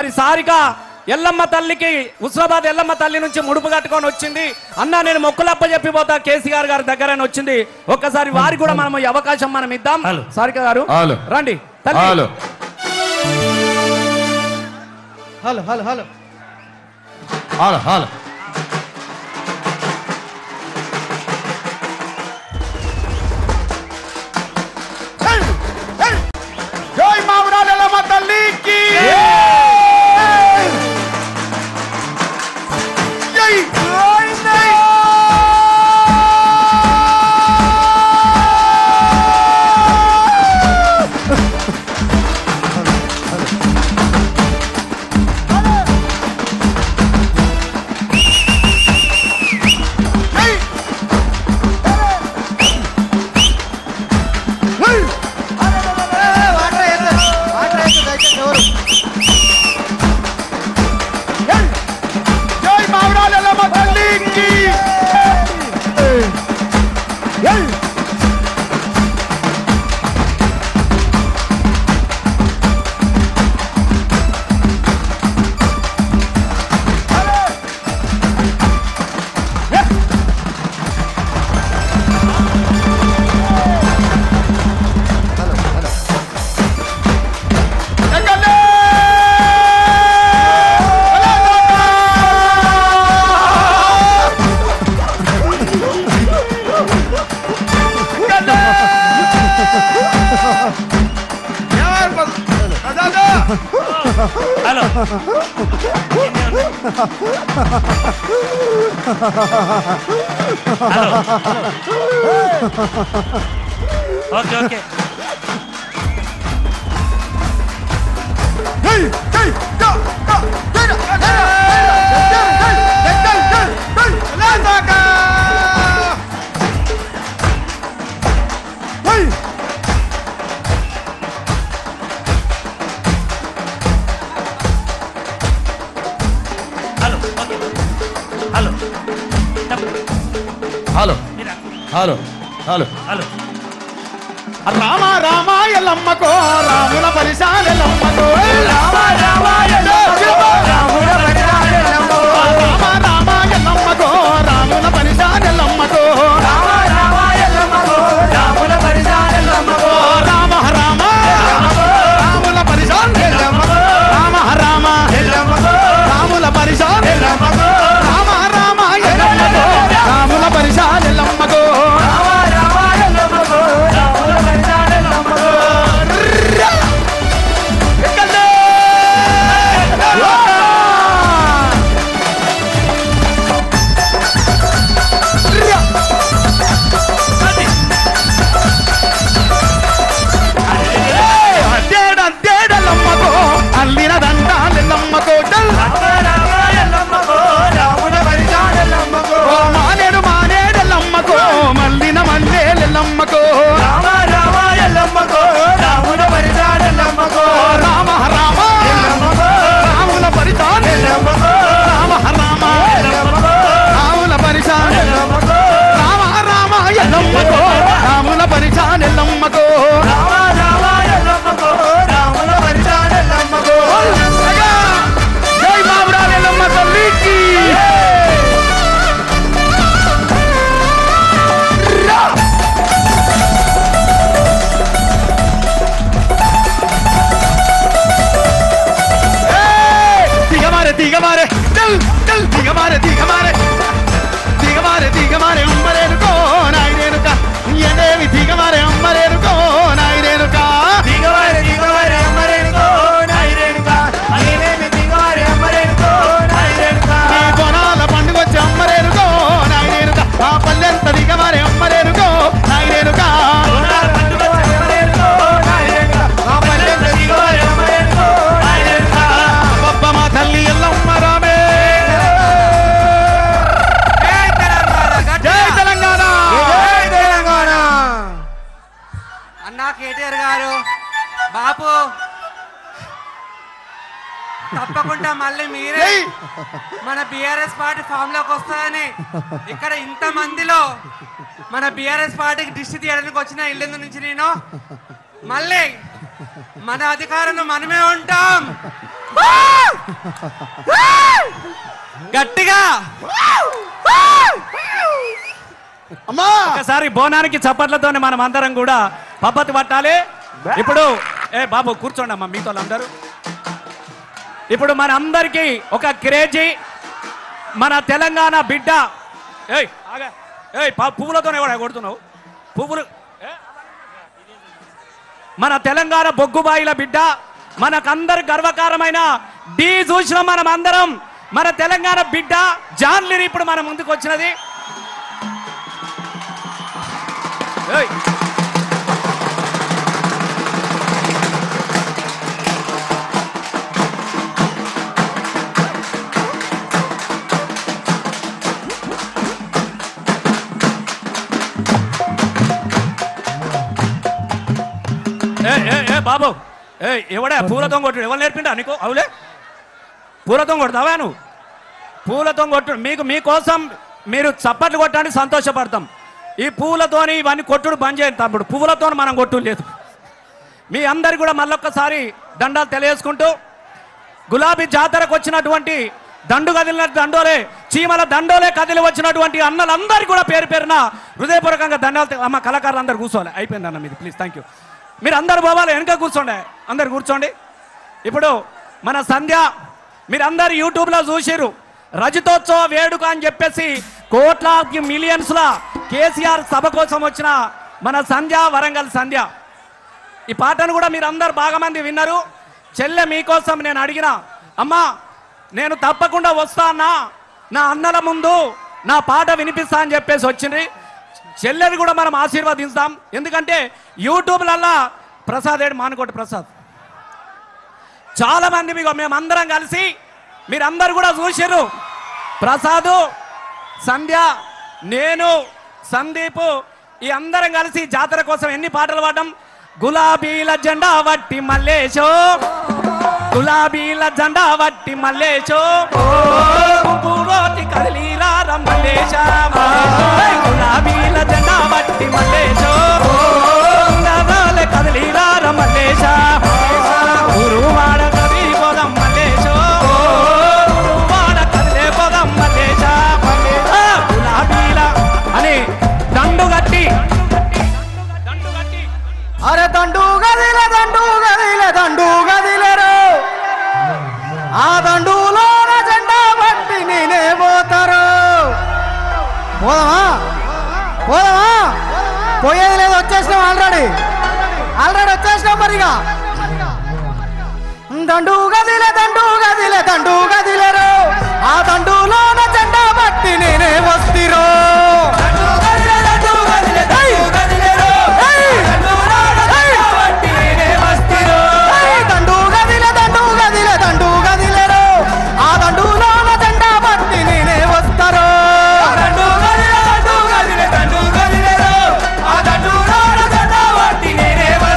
మరి సారిక ఎల్లమ్మ తల్లికి హుస్నాబాద్ ఎల్లమ్మ తల్లి నుంచి ముడుపు కట్టుకొని వచ్చింది. అన్న నేను మొక్కులప్ప చెప్పిపోతా కేసీఆర్ గారి దగ్గర వచ్చింది. ఒక్కసారి వారికి కూడా మనం ఈ అవకాశం మనం ఇద్దాం. సారిక గారు రండి. Hello hello hello hello hello hello జై మావురాల ఎల్లమ్మ తల్లికి జై hello okay okay hello hello hello hello Rama Rama ఎల్లమ్మకో రాముల పరిశాల ఎల్లమ్మకో రామ రామ ఎల్లమ్మకో రాముల పరిశాల ఎల్లమ్మకో రామ రామ ఎల్లమ్మకో రాముల పరిశాల ఎల్లమ్మకో రామ రామ ఎల్లమ్మకో రాముల పరిశాల ఎల్లమ్మకో రామ రామ రాముల పరిశాల ఎల్లమ్మకో రామ రామ ఎల్లమ్మకో రాముల పరిశాల ఎల్లమ్మకో రామ రామ ఎల్లమ్మకో రాముల పరిశాల ఎల్లమ్మకో రామ రామ ఎల్లమ్మకో రాముల పరిశాల ఎల్లమ్మకో అల్లిన దండాలెల్లమ్మకో మానేడు మానేడెల్లమ్మకో మల్లిన మల్లేలెల్లమ్మకో రామ రామ ఎల్లమ్మకో రాముల పరిశాలెల్లమ్మకో రామ రామ రాముల పరిశాలెల్లమ్మకో రామ రామ రాముల పరిశాలెల్లమ్మకో రామ రామ ఎల్లమ్మకో రాముల పరిశాలెల్లమ్మకో రామ రామ ఎల్లమ్మకో రాముల పరిశాలెల్లమ్మకో జై మావురాల ఎల్లమ్మ తల్లికి దిగమారే చల్ చల్ దిగమారే దిగమారే దిగమారే దిగమారే అమ్మరేనుకో నాయనేనుక ఎనేవి దిగమారే అమ్మరేనుకో నాయనేనుక దిగమారే దిగమారే అమ్మరేనుకో నాయనేనుక ఎనేవి దిగమారే అమ్మరేనుకో నాయనేనుక ఈ బొనాల పండుగ వచ్చి అమ్మరేనుకో నాయనేనుక ఆ పల్లెంత దిగమారే అమ్మరేనుకో నాయనేనుక బొనాల పండుగ వచ్చి అమ్మరేనుకో నాయనేనుక ఆ పల్లెంత దిగమారే అమ్మరేనుకో నాయనేనుక బొబ్బమ్మ తల్లి ఎల్లమ్మ రామే జై తెలంగాణ జై తెలంగాణ అన్నా కేటీఆర్ గారు బాపు తప్పకుండా మళ్ళీ మీరే మన బిఆర్ఎస్ పార్టీ ఫామ్ లోకి వస్తారని ఇక్కడ ఇంత మందిలో మన బిఆర్ఎస్ పార్టీకి దిష్టి తీయడానికి వచ్చిన ఇల్లు నుంచి నేను మళ్ళీ మన అధికారంలో మనమే ఉంటాం. గట్టిగా అమ్మా ఒకసారి బోనానికి చప్పట్లతోనే మనం అందరం కూడా పద్ధతి పట్టాలి. ఇప్పుడు బాబు కూర్చోండి అమ్మా మీతో అందరూ. ఇప్పుడు మన అందరికీ ఒక క్రేజీ మన తెలంగాణ బిడ్డ. పువ్వులతోనే కూడా కొడుతున్నావు పువ్వులు. మన తెలంగాణ బొగ్గుబాయిల బిడ్డ, మనకందరు గర్వకారమైన డి చూసిన మనం అందరం. మన తెలంగాణ బిడ్డ జాన్లీని ఇప్పుడు మన ముందుకు వచ్చినది. బాబు ఎవడే పూలతో కొట్టు? ఎవరు నేర్పిండా నీకు? అవులే పూలతో కొడతావా నువ్వు? పూలతో కొట్టు. మీకోసం మీరు చప్పట్లు కొట్టడానికి సంతోషపడతాం. ఈ పువ్వులతోని ఇవన్నీ కొట్టుడు బంద్ చేయండి తమ్ముడు. పువ్వులతో మనం కొట్టు లేదు. మీ అందరు కూడా మళ్ళొక్కసారి దండాలు తెలియజేసుకుంటూ, గులాబీ జాతరకు వచ్చినటువంటి దండు కదిలిన దండోలే, చీమల దండోలే కదిలి వచ్చినటువంటి అన్నలందరికీ కూడా పేరు పేరున హృదయపూర్వకంగా దండాలు. అమ్మ కళాకారులు అందరు కూర్చోవాలి. అయిపోయింది అన్న మీది, ప్లీజ్ థ్యాంక్ యూ. మీరు అందరు పోవాలి, వెనక కూర్చోండి, అందరు కూర్చోండి. ఇప్పుడు మన సంధ్య మీరందరు యూట్యూబ్లో చూసిర్రు. రజతోత్సవ వేడుక అని చెప్పేసి కోట్లాది మిలియన్స్ల కేసీఆర్ సభ కోసం వచ్చిన మన సంధ్య, వరంగల్ సంధ్య. ఈ పాటను కూడా మీరు అందరు బాగా మంది విన్నారు. చెల్లె మీకోసం నేను అడిగిన, అమ్మా నేను తప్పకుండా వస్తా అన్నా, నా అన్నల ముందు నా పాట వినిపిస్తా అని చెప్పేసి వచ్చింది. చెల్లెని కూడా మనం ఆశీర్వదిస్తాం. ఎందుకంటే యూట్యూబ్లల్లా ప్రసాద్ ఏడు మానుకోటి ప్రసాద్ చాలా మంది మేమందరం కలిసి మీరందరూ కూడా చూసిర్రు. ప్రసాదు, సంధ్య, నేను, సందీపు ఈ అందరం కలిసి జాతర కోసం ఎన్ని పాటలు పాడడం. గులాబీల జెండా వట్టి మల్లేశో, గులాబీల జెండా వట్టి మల్లేశో, కదిలీరా మల్లేశ, గులాబీల జెండా వట్టి మల్లేశో, కదిలీరా మల్లేశ, గురువాడ కది పోదాం మల్లేశో, గురువాడ కదిలే పోదాం మల్లేశ, గులాబీల అని దండు గట్టి అరే దండు గదిలే దండు గదిలే దండు గదిలేరు, ఆ దండులో జెండా బట్టి నేనే పోతారు. పోదామా పోదామా? పోయేది లేదు, వచ్చేసినాం ఆల్రెడీ వచ్చేసినాం. మరిగా దండు గదిలే దండు గదిలే